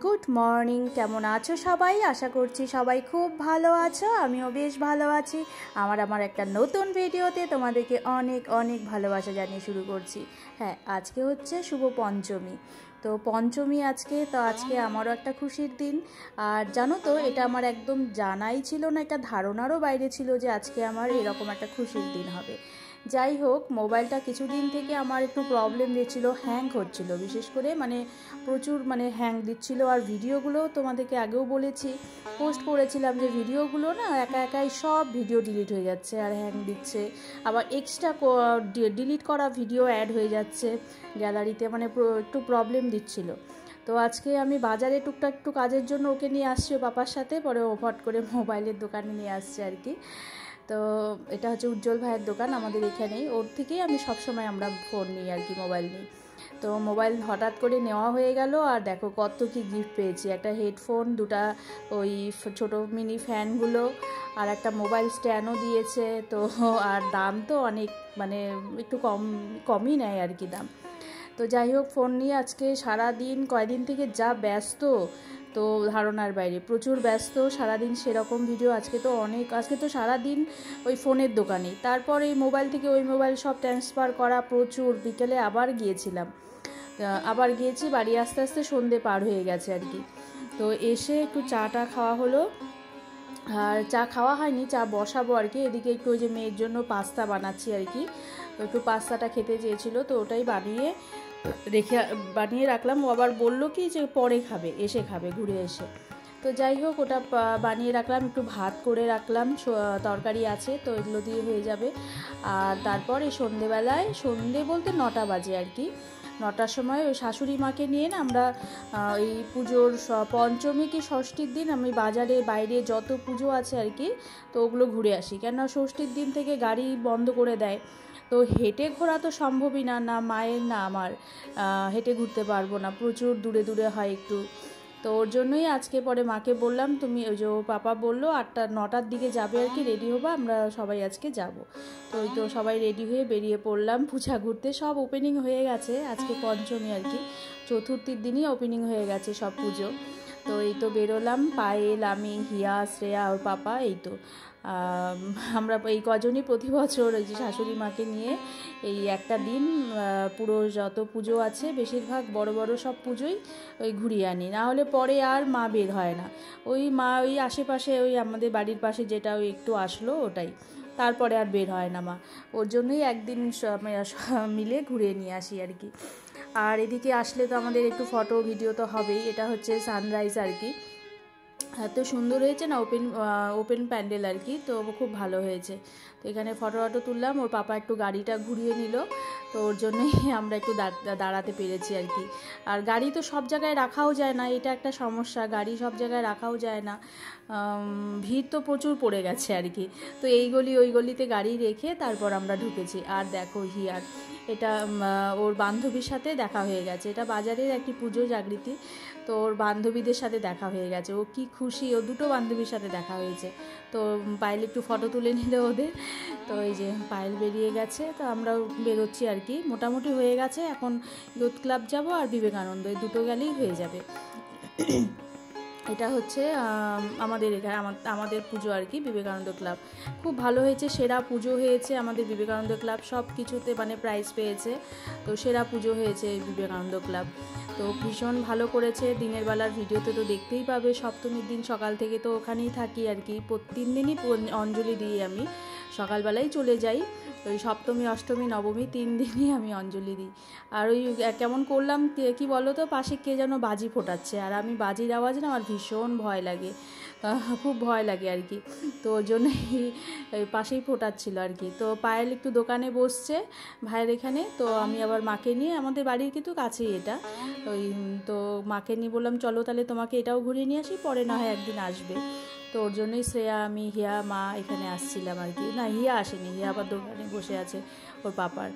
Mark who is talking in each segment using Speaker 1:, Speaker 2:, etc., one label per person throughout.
Speaker 1: Good morning. কেমন আছো সবাই? আশা করছি সবাই খুব ভালো আছো, আমিও বেশ ভালো আছি। আমার একটা নতুন ভিডিওতে তোমাদেরকে অনেক অনেক ভালোবাসা জানিয়ে শুরু করছি। হ্যাঁ, আজকে হচ্ছে শুভ পঞ্চমী। তো পঞ্চমী আজকে আমারও একটা খুশির দিন। আর জানো তো, এটা আমার একদম জানাই ছিল না, একটা ধারণারও বাইরে ছিল যে আজকে আমার এরকম একটা খুশির দিন হবে। যাই হোক, মোবাইলটা কিছুদিন থেকে আমার একটু প্রবলেম দিচ্ছিলো, হ্যাং হচ্ছিল, বিশেষ করে প্রচুর হ্যাং দিচ্ছিল। আর ভিডিওগুলো তোমাদেরকে আগেও বলেছি, পোস্ট করেছিলাম যে ভিডিওগুলো না একাই সব ভিডিও ডিলিট হয়ে যাচ্ছে আর হ্যাং দিচ্ছে। আবার এক্সট্রা ডিলিট করা ভিডিও অ্যাড হয়ে যাচ্ছে গ্যালারিতে, একটু প্রবলেম দিচ্ছিল। তো আজকে আমি বাজারে টুকটাক একটু কাজের জন্য ওকে নিয়ে আসছি পাপার সাথে, পরে ও ফট করে মোবাইলের দোকানে নিয়ে আসছে আর কি। তো এটা হচ্ছে উজ্জ্বল ভাইয়ের দোকান আমাদের এখানেই, ওর থেকেই আমি সবসময় আমরা ফোন নিই আর কি, মোবাইল নিই। তো মোবাইল হঠাৎ করে নেওয়া হয়ে গেল, আর দেখো কত কি গিফট পেয়েছি। একটা হেডফোন, দুটা ওই ছোটো মিনি ফ্যানগুলো, আর একটা মোবাইল স্ট্যান্ডও দিয়েছে। তো আর দাম তো অনেক একটু কমই নেয় আর কি দাম। তো যাই হোক, ফোন নিয়ে আজকে সারাদিন কয়দিন থেকে যা ব্যস্ত, তো ধারণার বাইরে প্রচুর ব্যস্ত সারাদিন। সেরকম ভিডিও আজকে তো সারাদিন ওই ফোনের দোকানে, তারপর এই মোবাইল থেকে ওই মোবাইল সব ট্রান্সফার করা প্রচুর। বিকেলে আবার গিয়েছি, বাড়ি আস্তে আস্তে সন্ধে পার হয়ে গেছে আর কি। তো এসে একটু চাটা খাওয়া হলো, আর চা খাওয়া হয়নি, চা বসাবো আর কি। এদিকে একটু ওই যে মেয়ের জন্য পাস্তা বানাচ্ছি আর কি। একটু পাস্তাটা খেতে চেয়েছিল, তো ওটাই বানিয়ে রাখলাম। ও আবার বললো কি যে পরে খাবে, এসে খাবে, ঘুরে এসে। তো যাই হোক, ওটা বানিয়ে রাখলাম, একটু ভাত করে রাখলাম, তরকারি আছে, তো এগুলো দিয়ে হয়ে যাবে। আর তারপর এই সন্ধে বলতে 9টা বাজে আর কি। 9টার সময় ওই শাশুড়ি মাকে নিয়ে না আমরা ওই পুজোর পঞ্চমী কি ষষ্ঠীর দিন আমি বাজারে বাইরে যত পুজো আছে আর কি, তো ওগুলো ঘুরে আসি। কেননা ষষ্ঠীর দিন থেকে গাড়ি বন্ধ করে দেয়, তো হেঁটে ঘোরা তো সম্ভবই না মায়ের না আমার, হেঁটে ঘুরতে পারবো না, প্রচুর দূরে দূরে হয় একটু। তো ওর জন্যই আজকে পরে মাকে বললাম, তুমি ওই যে পাপা বললো 9টার দিকে যাবে আর কি, রেডি হবা, আমরা সবাই আজকে যাব। তো ওই তো সবাই রেডি হয়ে বেরিয়ে পড়লাম পূজা ঘুরতে। সব ওপেনিং হয়ে গেছে, আজকে পঞ্চমী আর কি, চতুর্থীর দিনই ওপেনিং হয়ে গেছে সব পুজো। তো এই তো বেরোলাম, পায়েল, আমি, হিয়া, শ্রেয়া, ওর পাপা, এই তো আমরা এই কজনই প্রতি বছর ওই যে শাশুড়ি মাকে নিয়ে এই একটা দিন পুরো যত পুজো আছে বেশিরভাগ বড় বড় সব পুজোই ওই ঘুরিয়ে আনি, না হলে পরে আর মা বের হয় না। ওই মা ওই আশেপাশে ওই আমাদের বাড়ির পাশে যেটা ওই একটু আসলো ওটাই, তারপরে আর বের হয় না মা। ওর জন্যই একদিন মিলে ঘুরিয়ে নিয়ে আসি আর কি। আর এদিকে আসলে তো আমাদের একটু ফটো ভিডিও তো হবেই। এটা হচ্ছে সানরাইজ আর কি, এত সুন্দর হয়েছে না, ওপেন প্যান্ডেল আর কি, তো খুব ভালো হয়েছে। তো এখানে ফটো তুললাম, ওর পাপা একটু গাড়িটা ঘুরিয়ে নিল, তো ওর জন্যই আমরা একটু দাঁড়াতে পেরেছি আর কি। আর গাড়ি তো সব জায়গায় রাখাও যায় না, এটা একটা সমস্যা, গাড়ি সব জায়গায় রাখাও যায় না, ভিড় তো প্রচুর পড়ে গেছে আর কি। তো এই গলি ওই গলিতে গাড়ি রেখে তারপর আমরা ঢুকেছি। আর দেখো হিয়ার, এটা ওর বান্ধবীর সাথে দেখা হয়ে গেছে, এটা বাজারের একটি পুজো জাগৃতি, তো ওর বান্ধবীদের সাথে দেখা হয়ে গেছে। ও কি খুশি, ও দুটো বান্ধবীর সাথে দেখা হয়েছে। তো পায়েল একটু ফটো তুলে নিল ওদের। তো এই যে পায়েল বেরিয়ে গেছে, তো আমরাও বেরোচ্ছি আর কি, মোটামুটি হয়ে গেছে। এখন ইউথ ক্লাব যাব আর বিবেকানন্দ, এই দুটো গেলেই হয়ে যাবে। এটা হচ্ছে আমাদের এখানে আমাদের পুজো আর কি, বিবেকানন্দ ক্লাব। খুব ভালো হয়েছে, সেরা পুজো হয়েছে আমাদের বিবেকানন্দ ক্লাব, সব কিছুতে প্রাইজ পেয়েছে। তো সেরা পুজো হয়েছে বিবেকানন্দ ক্লাব, তো ভীষণ ভালো করেছে। দিনের বেলার ভিডিওতে তো দেখতেই পাবে, সপ্তমীর দিন সকাল থেকে তো ওখানেই থাকি আর কি, 3 দিনই অঞ্জলি দিই আমি, সকালবেলায় চলে যাই। ওই সপ্তমী, অষ্টমী, নবমী 3 দিনই আমি অঞ্জলি দিই। আর ওই কেমন করলাম কি বলো তো, পাশে কে যেন বাজি ফোটাচ্ছে, আর আমি বাজির আওয়াজ না আমার ভীষণ ভয় লাগে, খুব ভয় লাগে আর কি। তো ওই জন্যই পাশেই ফোটাচ্ছিল আর কি। তো পায়েল একটু দোকানে বসছে ভাইয়ের এখানে, তো আমি আবার মাকে নিয়ে, আমাদের বাড়ির কিন্তু কাছেই এটা, তো মাকে নিয়ে বললাম চলো তাহলে তোমাকে এটাও ঘুরিয়ে নিয়ে আসি, পরে না হয় একদিন আসবে। তো ওর জন্যই শ্রেয়া, আমি, হিয়া, মা এখানে আসছিলাম আর কি। না, হিয়া আসেনি, হিয়া আবার দোকানে বসে আছে ওর পাপার।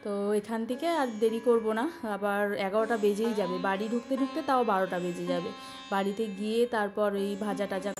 Speaker 1: তো এখান থেকে আর দেরি করব না, আবার 11টা বেজেই যাবে, বাড়ি ঢুকতে তাও 12টা বেজে যাবে। বাড়িতে গিয়ে তারপর এই ভাজা টাজা